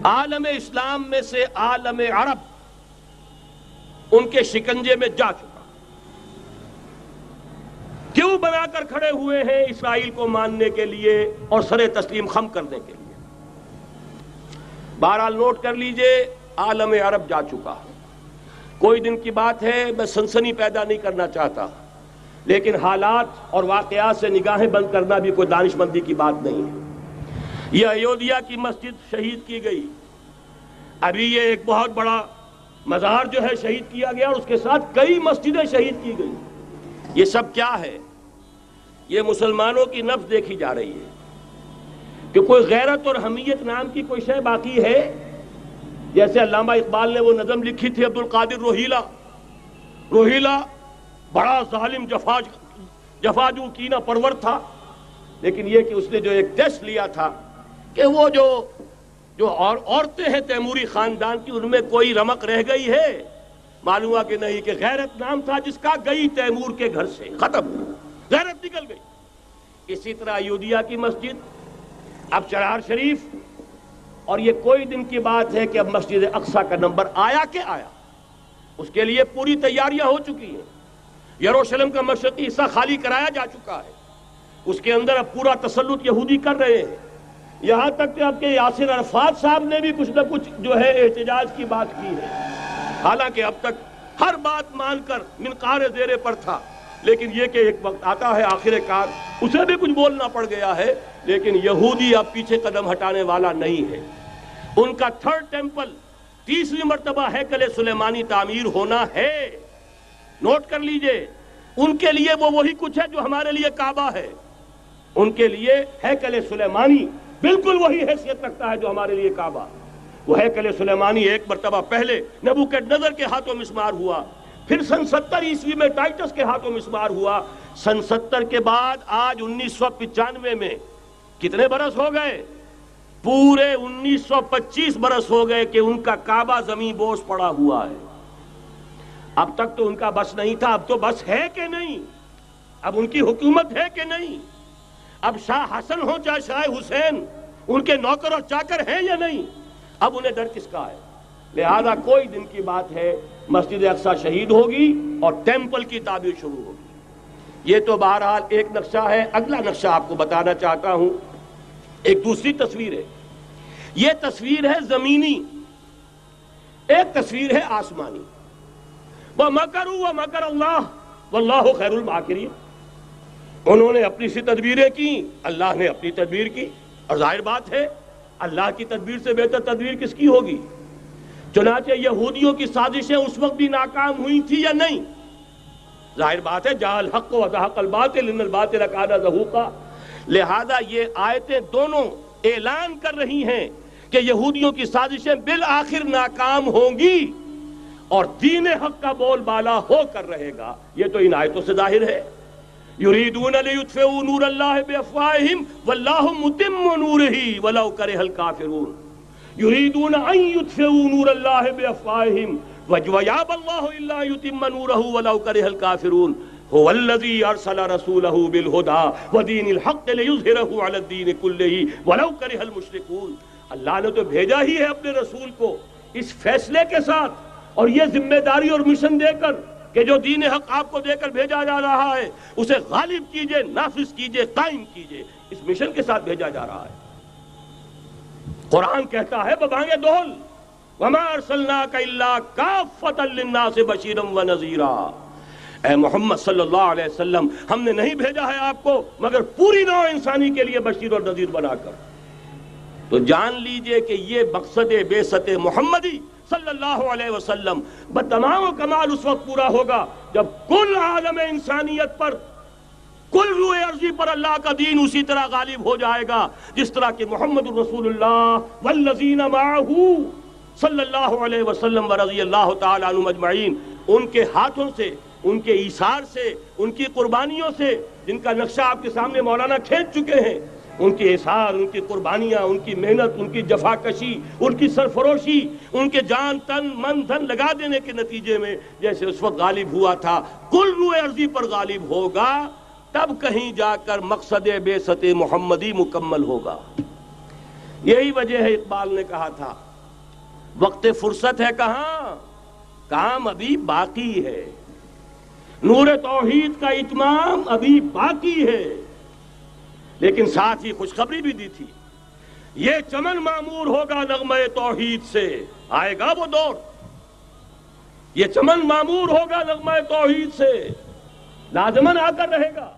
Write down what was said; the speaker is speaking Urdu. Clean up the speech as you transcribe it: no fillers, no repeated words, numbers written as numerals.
عالم اسلام میں سے عالم عرب ان کے شکنجے میں جا چکا. کیوں بنا کر کھڑے ہوئے ہیں اسرائیل کو ماننے کے لیے اور سر تسلیم خم کرنے کے لیے؟ بہرحال نوٹ کر لیجئے، عالم عرب جا چکا. کوئی دن کی بات ہے، میں سنسنی پیدا نہیں کرنا چاہتا، لیکن حالات اور واقعات سے نگاہیں بند کرنا بھی کوئی دانشمندی کی بات نہیں ہے. یہ ایودھیا کی مسجد شہید کی گئی، ابھی یہ ایک بہت بڑا مزار جو ہے شہید کیا گیا، اور اس کے ساتھ کئی مسجدیں شہید کی گئی. یہ سب کیا ہے؟ یہ مسلمانوں کی نفس دیکھی جا رہی ہے کہ کوئی غیرت اور حمیت نام کی کوئی شے باقی ہے. جیسے علامہ اقبال نے وہ نظم لکھی تھی، عبد القادر روہیلا بڑا ظالم جفاجو کینہ پرور تھا، لیکن یہ کہ اس نے جو ایک ٹیسٹ لیا تھا کہ وہ جو عورتیں ہیں تیموری خاندان کی، ان میں کوئی رمق رہ گئی ہے؟ معلوم ہوا کہ نہیں، کہ غیرت نام تھا جس کا، گئی تیمور کے گھر سے، ختم، غیرت نکل گئی. اسی طرح ایودھیا کی مسجد، اب چرار شریف، اور یہ کوئی دن کی بات ہے کہ اب مسجد اقصیٰ کا نمبر آیا کہ آیا. اس کے لیے پوری تیاریاں ہو چکی ہیں. یروشلم کا مشرقی حصہ خالی کرایا جا چکا ہے، اس کے اندر اب پورا تسلط یہودی کر رہے ہیں. یہاں تک کہ اب کے یاسر عرفات صاحب نے بھی کچھ نہ کچھ جو ہے احتجاج کی بات کی ہے، حالانکہ اب تک ہر بات مان کر منقار زیرے پر تھا. لیکن یہ کہ ایک وقت آتا ہے آخر کار اسے بھی کچھ بولنا پڑ گیا ہے. لیکن یہودی اب پیچھے قدم ہٹانے والا نہیں ہے. ان کا تھرڈ ٹیمپل، تیسری مرتبہ ہیکل سلیمانی تعمیر ہونا ہے. نوٹ کر لیجئے، ان کے لیے وہ وہی کچھ ہے جو ہمارے لیے کعبہ ہے. ان کے لیے ہیکل سلیمانی بالکل وہی حیثیت رکھتا ہے جو ہمارے لیے کعبہ. وہ ہیکل سلیمانی ایک مرتبہ پہلے نبوکڈنضر کے ہاتھوں مسمار ہوا، پھر سن 70 عیسوی میں ٹائٹس کے ہاتھوں مسمار ہوا. سن 70 کے بعد آج 1995 میں کتنے برس ہو گئے؟ پورے 1925 برس ہو گئے کہ ان کا کعبہ زمین بوس پڑا ہوا ہے. اب تک تو ان کا بس نہیں تھا، اب تو بس ہے کہ نہیں؟ اب ان کی حکومت ہے کہ نہیں؟ اب شاہ حسن ہو چاہے شاہ حسین، ان کے نوکر اور چاکر ہیں یا نہیں؟ اب انہیں ڈر کس کا ہے؟ لہذا کوئی دن کی بات ہے، مسجد اقصیٰ شہید ہوگی اور ٹیمپل کی تعمیر شروع ہوگی. یہ تو بہرحال ایک نقشہ ہے. اگلا نقشہ آپ کو بتانا چاہتا ہوں، ایک دوسری تصویر ہے. یہ تصویر ہے زمینی، ایک تصویر ہے آسمانی. وَمَكَرُوا وَمَكَرَ اللَّهُ وَاللَّهُ خَيْرُ الْمَاكِرِينَ. انہوں نے اپنی سی تدبیریں کی، اللہ نے اپنی تدبیر کی، اور ظاہر بات ہے اللہ کی تدبیر سے بہتر تدبیر کس کی ہوگی؟ چنانچہ یہودیوں کی سازشیں اس وقت بھی ناکام ہوئی تھی یا نہیں؟ ظاہر بات ہے جاء الحق وزهق الباطل ان الباطل کان زہوقا. لہذا یہ آیتیں دونوں اعلان کر رہی ہیں کہ یہودیوں کی سازشیں بالآخر ناکام ہوں گی اور دین حق کا بول بالا ہو کر رہے گا. یہ تو ان آیتوں سے ظاہر ہے. یریدون لیطفئوا نور اللہ بافواہہم واللہ متم نورہ ولو کرہ الکافرون. یریدون ان یطفئوا نور اللہ بافواہہم ویابى اللہ الا یتم نورہ ولو کرہ الکافرون. هو الذی ارسل رسولہ بالہدی ودین الحق لیظہرہ علی الدین کلہ ولو کرہ المشرکون. اللہ نے تو بھیجا ہی ہے اپنے رسول کو اس فیصلے کے ساتھ اور یہ ذمہ داری اور مشن دے کر کہ جو دین حق آپ کو دے کر بھیجا جا رہا ہے اسے غالب کیجئے، نافذ کیجئے، قائم کیجئے. اس مشن کے ساتھ بھیجا جا رہا ہے. قرآن کہتا ہے ببانگ دہل وَمَا أَرْسَلْنَاكَ إِلَّا كَافَّةً لِلنَّاسِ بَشِيرًا وَنَذِيرًا. اے محمد صلی اللہ علیہ وسلم، ہم نے نہیں بھیجا ہے آپ کو مگر پوری نوع انسانی کے لیے بشیر اور نذیر بنا کر. تو جان لیجئے کہ یہ مقصد بعثت محمدی صلی اللہ علیہ وسلم بتمام و کمال اس وقت پورا ہوگا جب کل عالم انسانیت پر، کل روئے ارضی پر اللہ کا دین اسی طرح غالب ہو جائے گا جس طرح کہ محمد الرسول اللہ والذین معہ صلی اللہ علیہ وسلم ورضی اللہ تعالی عنہم اجمعین، ان کے ہاتھوں سے، ان کے ایثار سے، ان کی قربانیوں سے، جن کا نقشہ آپ کے سامنے مولانا کھینچ چکے ہیں، ان کے احسار، ان کی قربانیاں، ان کی محنت، ان کی جفا کشی، ان کی سرفروشی، ان کے جان تن من دھن لگا دینے کے نتیجے میں جیسے اس وقت غالب ہوا تھا کل روئے ارضی پر غالب ہوگا، تب کہیں جا کر مقصد بعثت محمدی مکمل ہوگا. یہی وجہ ہے اقبال نے کہا تھا وقت فرصت ہے کہاں، کام ابھی باقی ہے، نور توحید کا اتمام ابھی باقی ہے۔ لیکن ساتھ ہی خوشخبری بھی دی تھی، یہ چمن معمور ہوگا نغمہ توحید سے، آئے گا وہ دور، یہ چمن معمور ہوگا نغمہ توحید سے، لازماً آ کر رہے گا۔